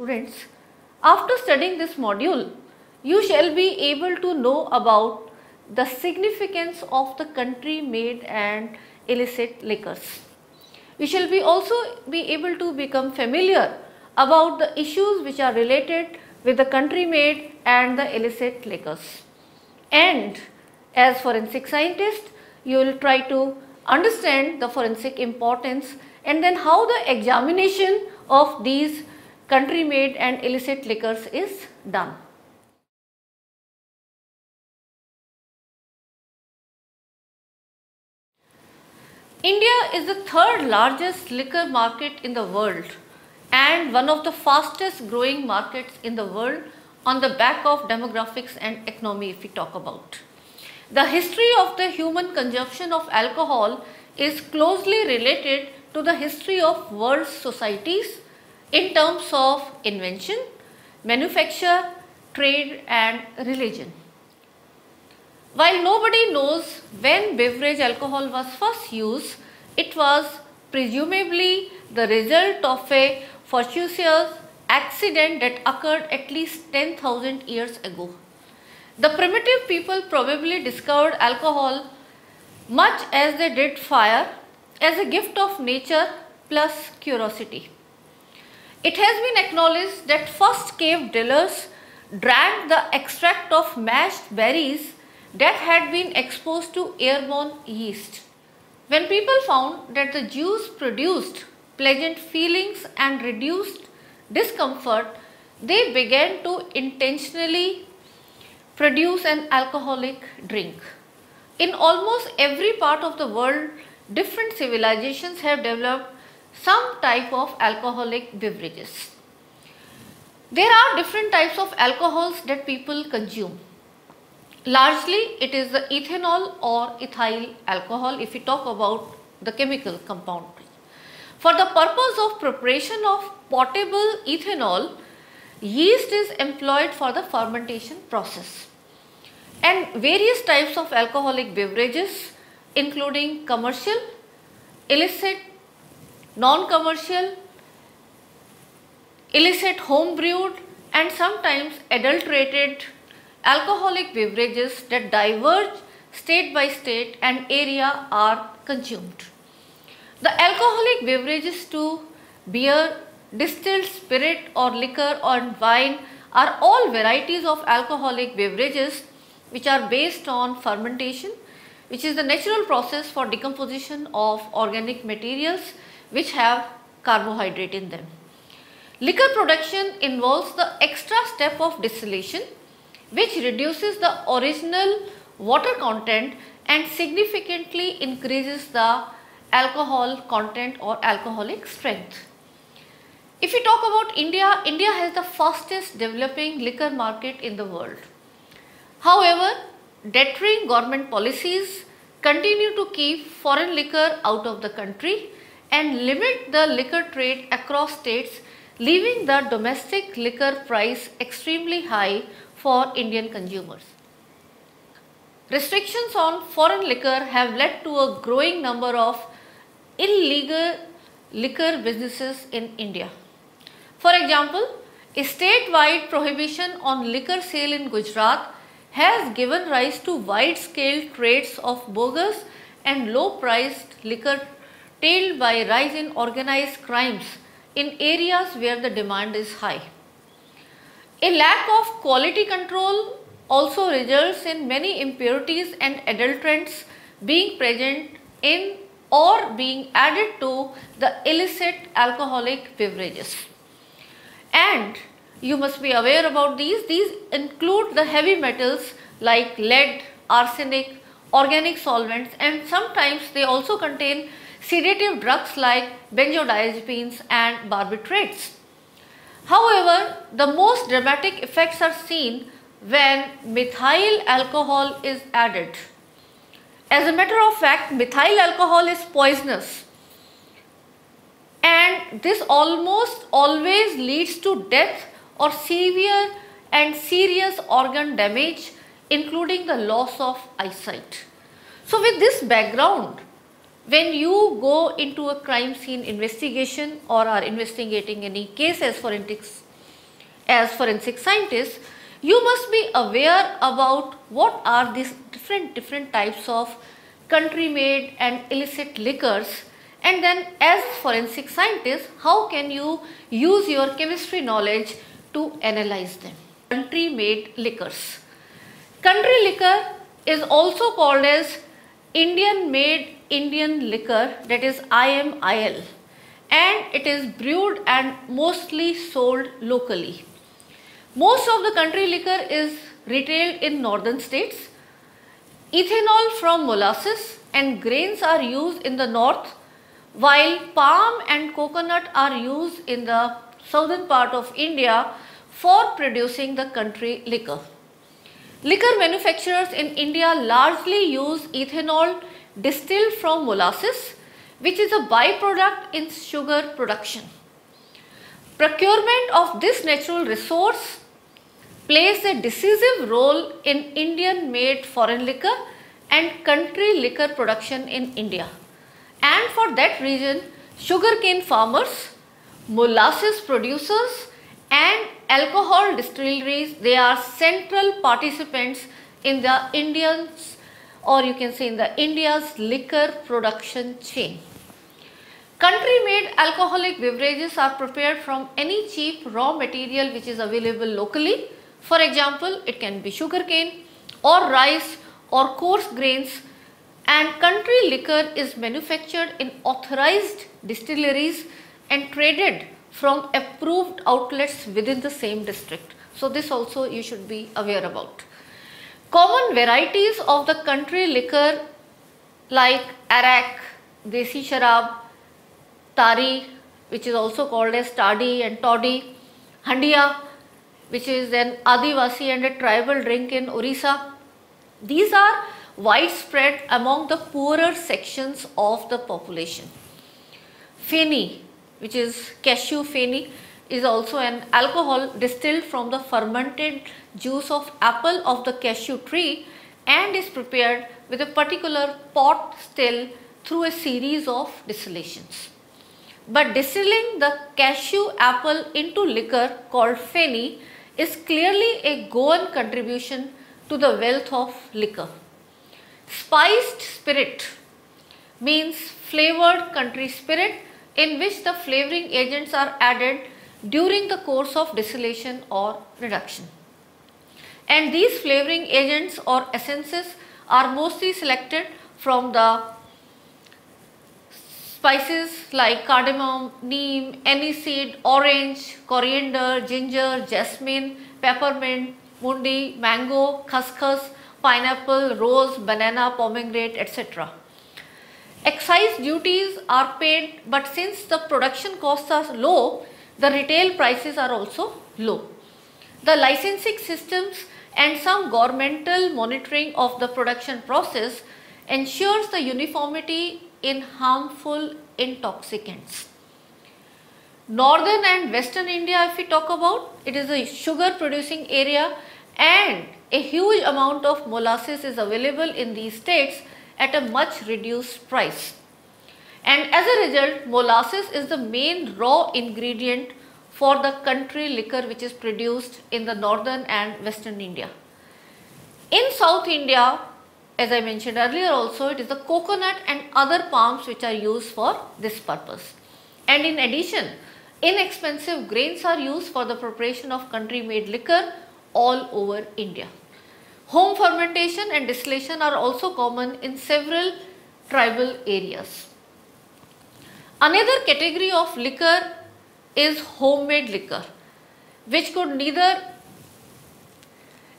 Students, after studying this module, you shall be able to know about the significance of the country made and illicit liquors. You shall also be able to become familiar about the issues which are related with the country made and the illicit liquors. And as forensic scientist, you will try to understand the forensic importance and then how the examination of these country made and illicit liquors is done. India is the third largest liquor market in the world and one of the fastest growing markets in the world on the back of demographics and economy if we talk about. The history of the human consumption of alcohol is closely related to the history of world societies in terms of invention, manufacture, trade and religion. While nobody knows when beverage alcohol was first used, it was presumably the result of a fortuitous accident that occurred at least 10,000 years ago. The primitive people probably discovered alcohol much as they did fire as a gift of nature plus curiosity. It has been acknowledged that first cave dwellers drank the extract of mashed berries that had been exposed to airborne yeast. When people found that the juice produced pleasant feelings and reduced discomfort, they began to intentionally produce an alcoholic drink. In almost every part of the world, different civilizations have developed some type of alcoholic beverages. There are different types of alcohols that people consume. Largely it is the ethanol or ethyl alcohol if we talk about the chemical compound. For the purpose of preparation of potable ethanol, yeast is employed for the fermentation process. And various types of alcoholic beverages including commercial, illicit, non-commercial, illicit home brewed and sometimes adulterated alcoholic beverages that diverge state by state and area are consumed. The alcoholic beverages to beer, distilled spirit or liquor or wine are all varieties of alcoholic beverages which are based on fermentation, which is the natural process for decomposition of organic materials which have carbohydrate in them. Liquor production involves the extra step of distillation, which reduces the original water content and significantly increases the alcohol content or alcoholic strength. If we talk about India, India has the fastest developing liquor market in the world. However, deterring government policies continue to keep foreign liquor out of the country and limit the liquor trade across states, leaving the domestic liquor price extremely high for Indian consumers. Restrictions on foreign liquor have led to a growing number of illegal liquor businesses in India. For example, a statewide prohibition on liquor sale in Gujarat has given rise to wide-scale trades of bogus and low-priced liquor tailed by rise in organized crimes in areas where the demand is high. A lack of quality control also results in many impurities and adulterants being present in or being added to the illicit alcoholic beverages. And you must be aware about these. These include the heavy metals like lead, arsenic, organic solvents, and sometimes they also contain sedative drugs like benzodiazepines and barbiturates. However, the most dramatic effects are seen when methyl alcohol is added. As a matter of fact, methyl alcohol is poisonous and this almost always leads to death or severe and serious organ damage, including the loss of eyesight. So with this background, when you go into a crime scene investigation or are investigating any case as forensics as forensic scientists, you must be aware about what are these different types of country made and illicit liquors, and then as forensic scientists, how can you use your chemistry knowledge to analyze them. Country made liquors. Country liquor is also called as Indian made Indian liquor, that is IMIL, and it is brewed and mostly sold locally. Most of the country liquor is retailed in northern states. Ethanol from molasses and grains are used in the north, while palm and coconut are used in the southern part of India for producing the country liquor. Liquor manufacturers in India largely use ethanol distilled from molasses, which is a byproduct in sugar production. Procurement of this natural resource plays a decisive role in Indian made foreign liquor and country liquor production in India. And for that reason, sugarcane farmers, molasses producers and alcohol distilleries, they are central participants in the Indians, or you can say in the India's liquor production chain. Country made alcoholic beverages are prepared from any cheap raw material which is available locally. For example, it can be sugarcane or rice or coarse grains, and country liquor is manufactured in authorized distilleries and traded from approved outlets within the same district. So this also you should be aware about. Common varieties of the country liquor like arak, desi sharab, tari, which is also called as tadi and toddy, handia, which is an Adivasi and a tribal drink in Orissa. These are widespread among the poorer sections of the population. Feni, which is cashew feni, is also an alcohol distilled from the fermented juice of apple of the cashew tree and is prepared with a particular pot still through a series of distillations. But distilling the cashew apple into liquor called feni is clearly a Goan contribution to the wealth of liquor. Spiced spirit means flavored country spirit in which the flavoring agents are added during the course of distillation or reduction. And these flavoring agents or essences are mostly selected from the spices like cardamom, neem, aniseed, orange, coriander, ginger, jasmine, peppermint, mundi, mango, khaskhas, pineapple, rose, banana, pomegranate, etc. Excise duties are paid, but since the production costs are low, the retail prices are also low. The licensing systems and some governmental monitoring of the production process ensures the uniformity in harmful intoxicants. Northern and Western India, if we talk about, it is a sugar producing area and a huge amount of molasses is available in these states at a much reduced price. And as a result, molasses is the main raw ingredient for the country liquor which is produced in the northern and western India. In South India, as I mentioned earlier also, it is the coconut and other palms which are used for this purpose. And in addition, inexpensive grains are used for the preparation of country made liquor all over India. Home fermentation and distillation are also common in several tribal areas. Another category of liquor is homemade liquor, which could neither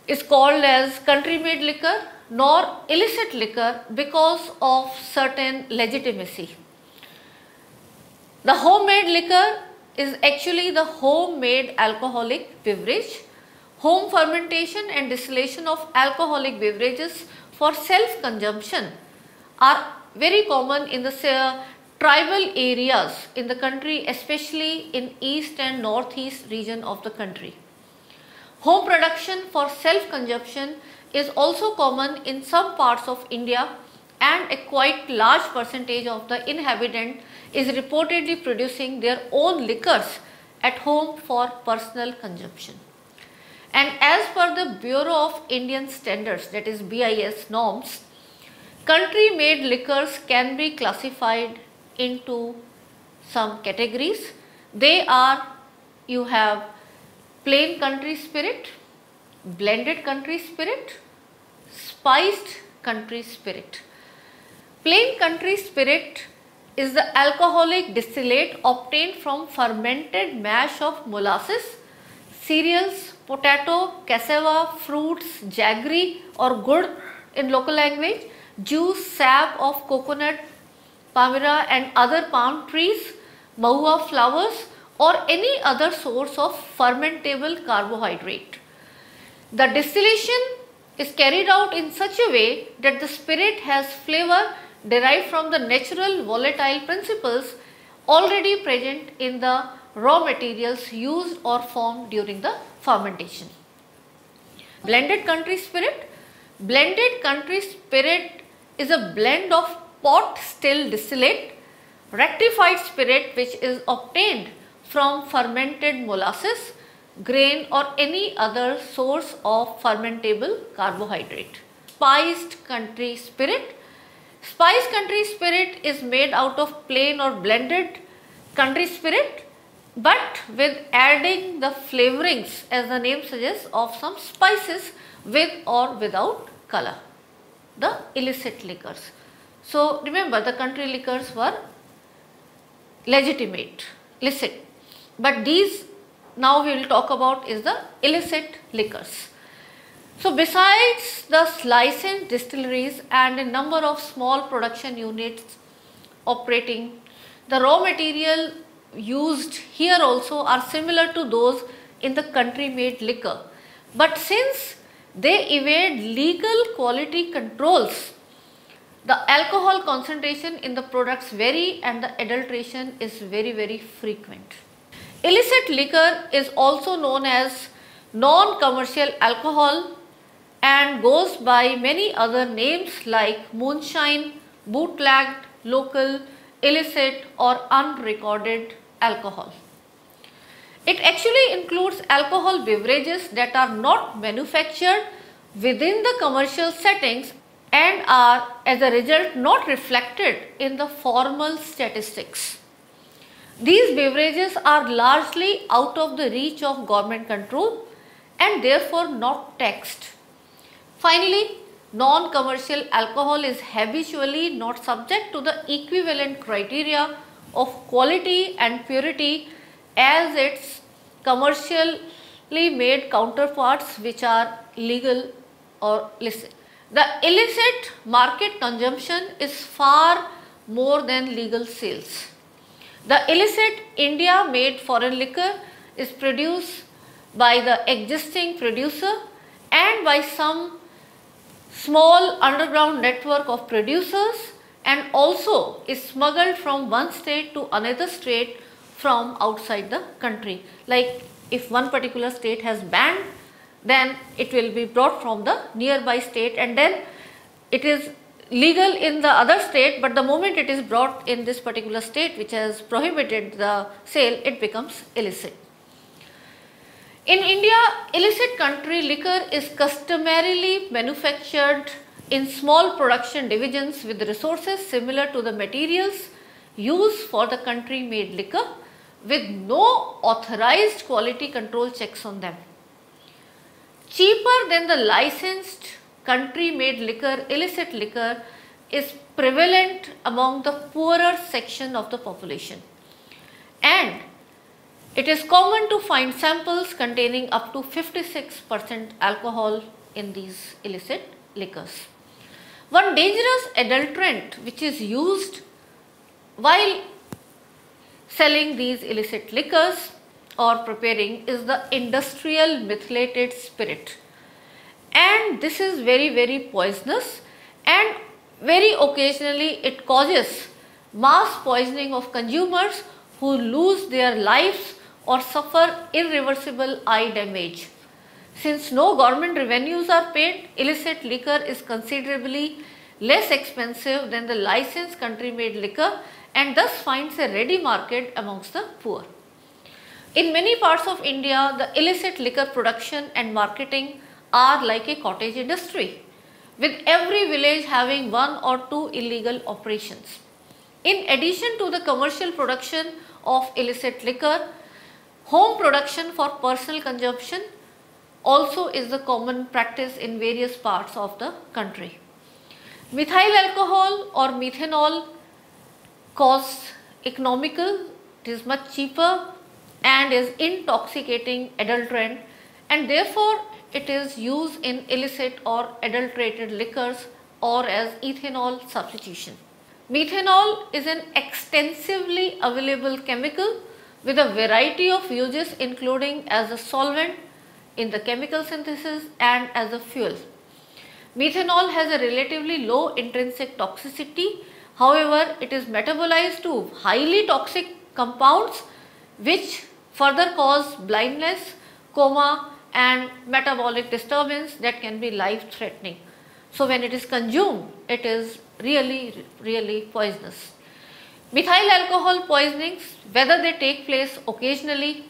is called as country made liquor nor illicit liquor because of certain legitimacy. The homemade liquor is actually the homemade alcoholic beverage. Home fermentation and distillation of alcoholic beverages for self-consumption are very common in the tribal areas in the country, especially in east and northeast region of the country. Home production for self-consumption is also common in some parts of India, and a quite large percentage of the inhabitant is reportedly producing their own liquors at home for personal consumption. And as per the Bureau of Indian Standards, that is BIS norms, country made liquors can be classified into some categories. They are, you have plain country spirit, blended country spirit, spiced country spirit. Plain country spirit is the alcoholic distillate obtained from fermented mash of molasses, cereals, potato, cassava, fruits, jaggery or gur in local language, juice, sap of coconut, palmyra and other palm trees, mahua flowers or any other source of fermentable carbohydrate. The distillation is carried out in such a way that the spirit has flavor derived from the natural volatile principles already present in the raw materials used or formed during the fermentation. Blended country spirit. Blended country spirit is a blend of pot still distillate, rectified spirit which is obtained from fermented molasses, grain or any other source of fermentable carbohydrate. Spiced country spirit. Spiced country spirit is made out of plain or blended country spirit, but with adding the flavorings, as the name suggests, of some spices with or without color, the illicit liquors. So remember, the country liquors were legitimate, licit, but these now we will talk about is the illicit liquors. So besides the licensed distilleries and a number of small production units operating, the raw material used here also are similar to those in the country made liquor. But since they evade legal quality controls, the alcohol concentration in the products vary and the adulteration is very frequent. Illicit liquor is also known as non-commercial alcohol and goes by many other names like moonshine, bootlegged, local, illicit or unrecorded alcohol. It actually includes alcohol beverages that are not manufactured within the commercial settings and are as a result not reflected in the formal statistics. These beverages are largely out of the reach of government control and therefore not taxed. Finally, non-commercial alcohol is habitually not subject to the equivalent criteria of quality and purity as its commercially made counterparts which are legal or licit. The illicit market consumption is far more than legal sales. The illicit India made foreign liquor is produced by the existing producer and by some small underground network of producers and also is smuggled from one state to another state from outside the country. Like if one particular state has banned, then it will be brought from the nearby state and then it is legal in the other state, but the moment it is brought in this particular state which has prohibited the sale, it becomes illicit. In India, illicit country liquor is customarily manufactured in small production divisions with resources similar to the materials used for the country made liquor with no authorized quality control checks on them. Cheaper than the licensed country made liquor, illicit liquor is prevalent among the poorer section of the population, and it is common to find samples containing up to 56% alcohol in these illicit liquors. One dangerous adulterant which is used while selling these illicit liquors or preparing is the industrial methylated spirit, and this is very poisonous and very occasionally it causes mass poisoning of consumers who lose their lives or suffer irreversible eye damage. Since no government revenues are paid, illicit liquor is considerably less expensive than the licensed country made liquor and thus finds a ready market amongst the poor. In many parts of India, the illicit liquor production and marketing are like a cottage industry, with every village having one or two illegal operations. In addition to the commercial production of illicit liquor, home production for personal consumption also is the common practice in various parts of the country. Methyl alcohol or methanol costs economical, it is much cheaper and is intoxicating adulterant, and therefore it is used in illicit or adulterated liquors or as ethanol substitution. Methanol is an extensively available chemical with a variety of uses, including as a solvent in the chemical synthesis and as a fuel. Methanol has a relatively low intrinsic toxicity. However, it is metabolized to highly toxic compounds which further cause blindness, coma and metabolic disturbance that can be life threatening. So, when it is consumed, it is really poisonous. Methyl alcohol poisonings, whether they take place occasionally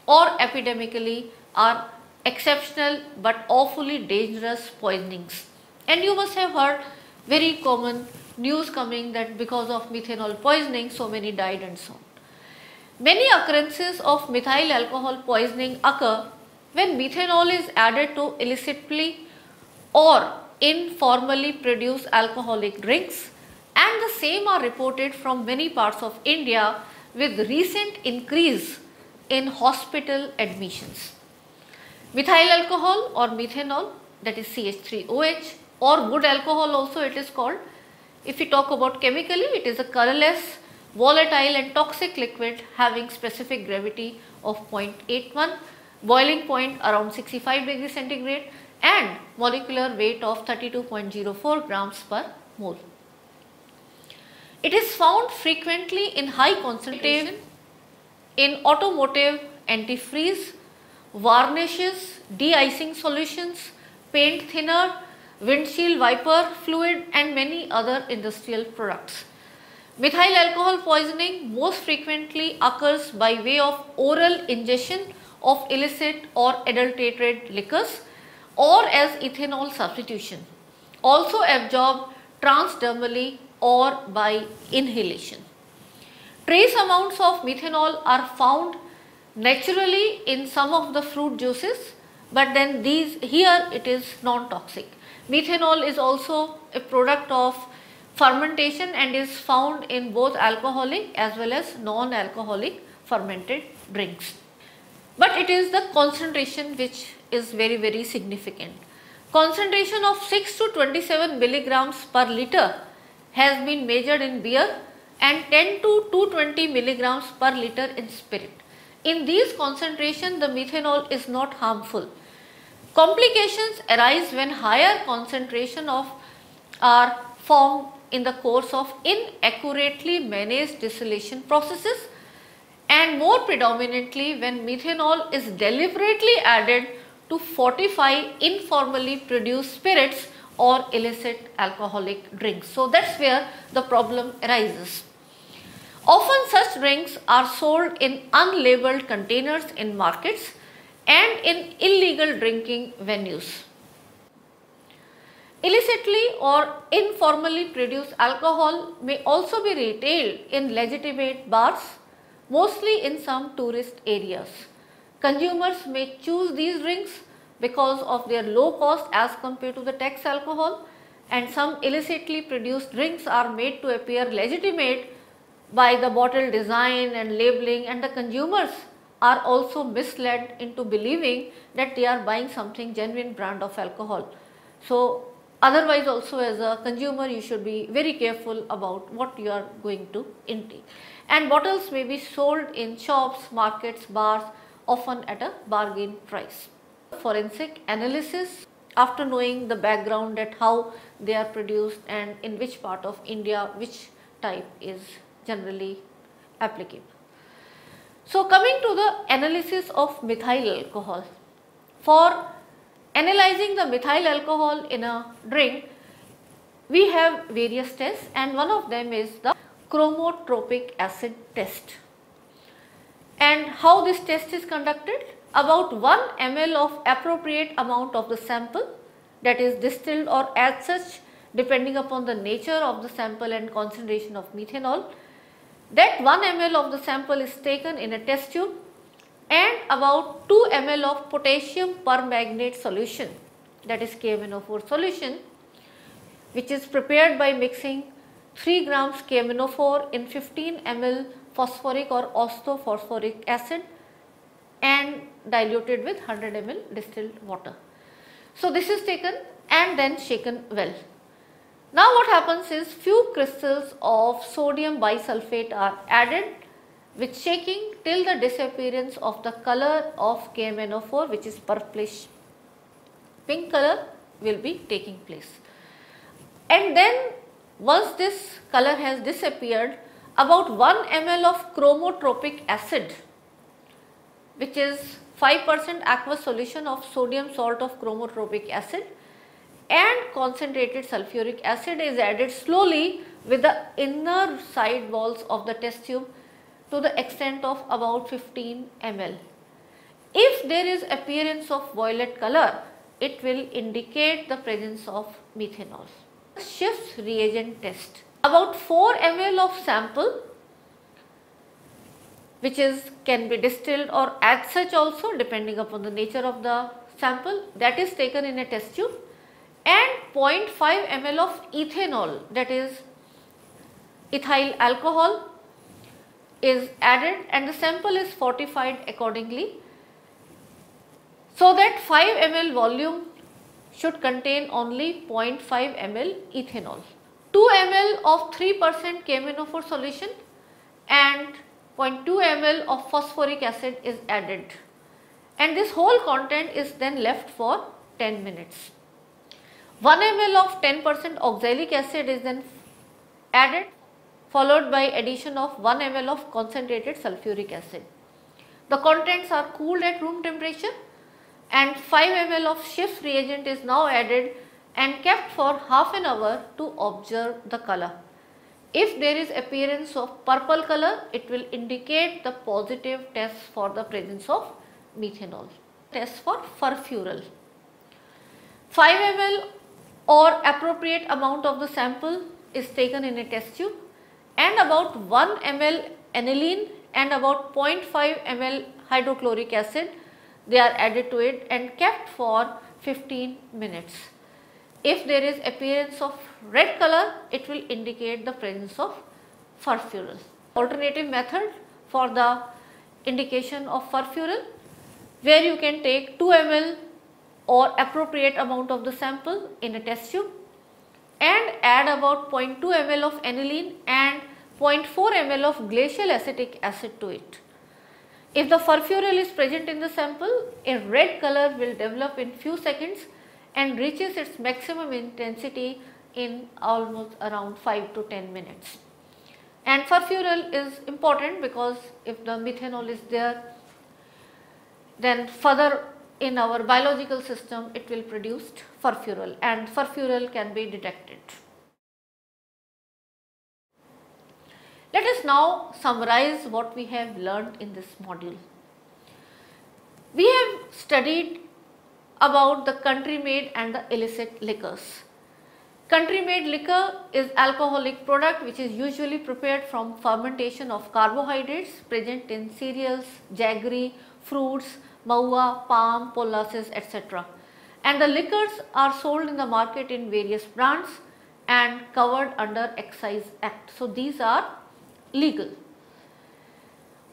or epidemically, are exceptional but awfully dangerous poisonings. And you must have heard very common news coming that because of methanol poisoning, so many died and so on. Many occurrences of methyl alcohol poisoning occur when methanol is added to illicitly or informally produced alcoholic drinks, and the same are reported from many parts of India, with recent increase in hospital admissions. Methyl alcohol or methanol, that is CH3OH, or wood alcohol also it is called. If we talk about chemically, it is a colorless, volatile and toxic liquid having specific gravity of 0.81, boiling point around 65 degrees centigrade and molecular weight of 32.04 grams per mole. It is found frequently in high concentration in automotive antifreeze, varnishes, de-icing solutions, paint thinner, windshield wiper fluid and many other industrial products. Methyl alcohol poisoning most frequently occurs by way of oral ingestion of illicit or adulterated liquors or as ethanol substitution, also absorbed transdermally or by inhalation. Trace amounts of methanol are found naturally in some of the fruit juices, but then here it is non-toxic. Methanol is also a product of fermentation and is found in both alcoholic as well as non-alcoholic fermented drinks. But it is the concentration which is very significant. Concentration of 6 to 27 milligrams per liter has been measured in beer and 10 to 220 milligrams per liter in spirit. In these concentrations, the methanol is not harmful. Complications arise when higher concentration are formed in the course of inaccurately managed distillation processes, and more predominantly when methanol is deliberately added to fortify informally produced spirits or illicit alcoholic drinks. So, that is where the problem arises. Often such drinks are sold in unlabeled containers in markets and in illegal drinking venues. Illicitly or informally produced alcohol may also be retailed in legitimate bars, mostly in some tourist areas. Consumers may choose these drinks because of their low cost as compared to the tax alcohol, and some illicitly produced drinks are made to appear legitimate by the bottle design and labeling, and the consumers are also misled into believing that they are buying something genuine brand of alcohol. So, otherwise also as a consumer you should be very careful about what you are going to intake. And bottles may be sold in shops, markets, bars, often at a bargain price. Forensic analysis, after knowing the background at how they are produced and in which part of India which type is generally applicable. So, coming to the analysis of methyl alcohol. For analyzing the methyl alcohol in a drink, we have various tests, and one of them is the chromotropic acid test. And how this test is conducted? About 1 ml of appropriate amount of the sample, that is distilled or as such depending upon the nature of the sample and concentration of methanol. That 1 ml of the sample is taken in a test tube, and about 2 ml of potassium permanganate solution, that is KMnO4 solution, which is prepared by mixing 3 grams KMnO4 in 15 ml phosphoric or orthophosphoric acid and diluted with 100 ml distilled water. So, this is taken and then shaken well. Now, what happens is few crystals of sodium bisulfate are added with shaking till the disappearance of the color of KMnO4, which is purplish pink color, will be taking place. And then once this color has disappeared, about 1 ml of chromotropic acid, which is 5% aqueous solution of sodium salt of chromotropic acid, and concentrated sulfuric acid is added slowly with the inner side walls of the test tube to the extent of about 15 ml. If there is appearance of violet color, it will indicate the presence of methanol. Schiff's reagent test. About 4 ml of sample, which can be distilled or as such also depending upon the nature of the sample, that is taken in a test tube, and 0.5 ml of ethanol, that is ethyl alcohol, is added and the sample is fortified accordingly, so that 5 ml volume should contain only 0.5 ml ethanol. 2 ml of 3% KMnO4 solution and 0.2 ml of phosphoric acid is added, and this whole content is then left for 10 minutes. 1 ml of 10% oxalic acid is then added, followed by addition of 1 ml of concentrated sulfuric acid. The contents are cooled at room temperature, and 5 ml of Schiff's reagent is now added and kept for half an hour to observe the color. If there is appearance of purple color, it will indicate the positive test for the presence of methanol. Test for furfural. 5 ml or appropriate amount of the sample is taken in a test tube, and about 1 ml aniline and about 0.5 ml hydrochloric acid, they are added to it and kept for 15 minutes. If there is appearance of red color, it will indicate the presence of furfural. Alternative method for the indication of furfural, where you can take 2 ml or appropriate amount of the sample in a test tube and add about 0.2 ml of aniline and 0.4 ml of glacial acetic acid to it. If the furfural is present in the sample, a red color will develop in few seconds and reaches its maximum intensity in almost around 5 to 10 minutes. And furfural is important because if the methanol is there, then further in our biological system it will produce furfural, and furfural can be detected. Let us now summarize what we have learned in this module. We have studied about the country made and the illicit liquors. Country made liquor is alcoholic product which is usually prepared from fermentation of carbohydrates present in cereals, jaggery, fruits, maua, palm, molasses, etc. And the liquors are sold in the market in various brands and covered under Excise Act. So, these are legal.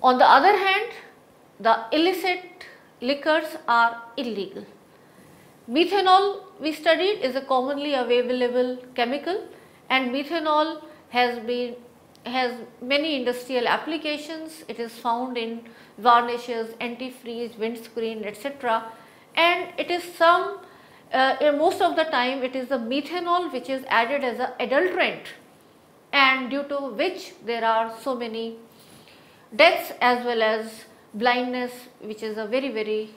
On the other hand, the illicit liquors are illegal. Methanol we studied is a commonly available chemical, and methanol has many industrial applications. It is found in varnishes, antifreeze, windscreen, etc. And it is most of the time it is the methanol which is added as an adulterant, and due to which there are so many deaths as well as blindness, which is a very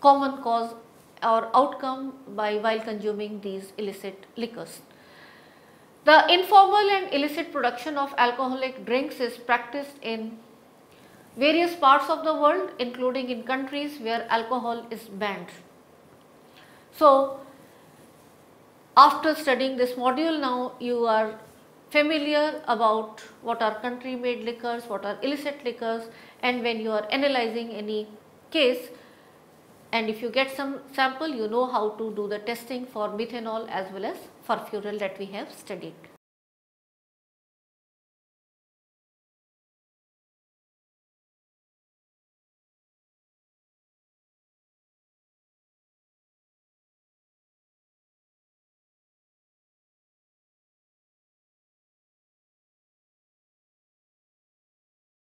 common cause or outcome while consuming these illicit liquors. The informal and illicit production of alcoholic drinks is practiced in various parts of the world, including in countries where alcohol is banned. So, after studying this module, now you are familiar about what are country made liquors, what are illicit liquors, and when you are analyzing any case, and if you get some sample, you know how to do the testing for methanol as well as furfural that we have studied.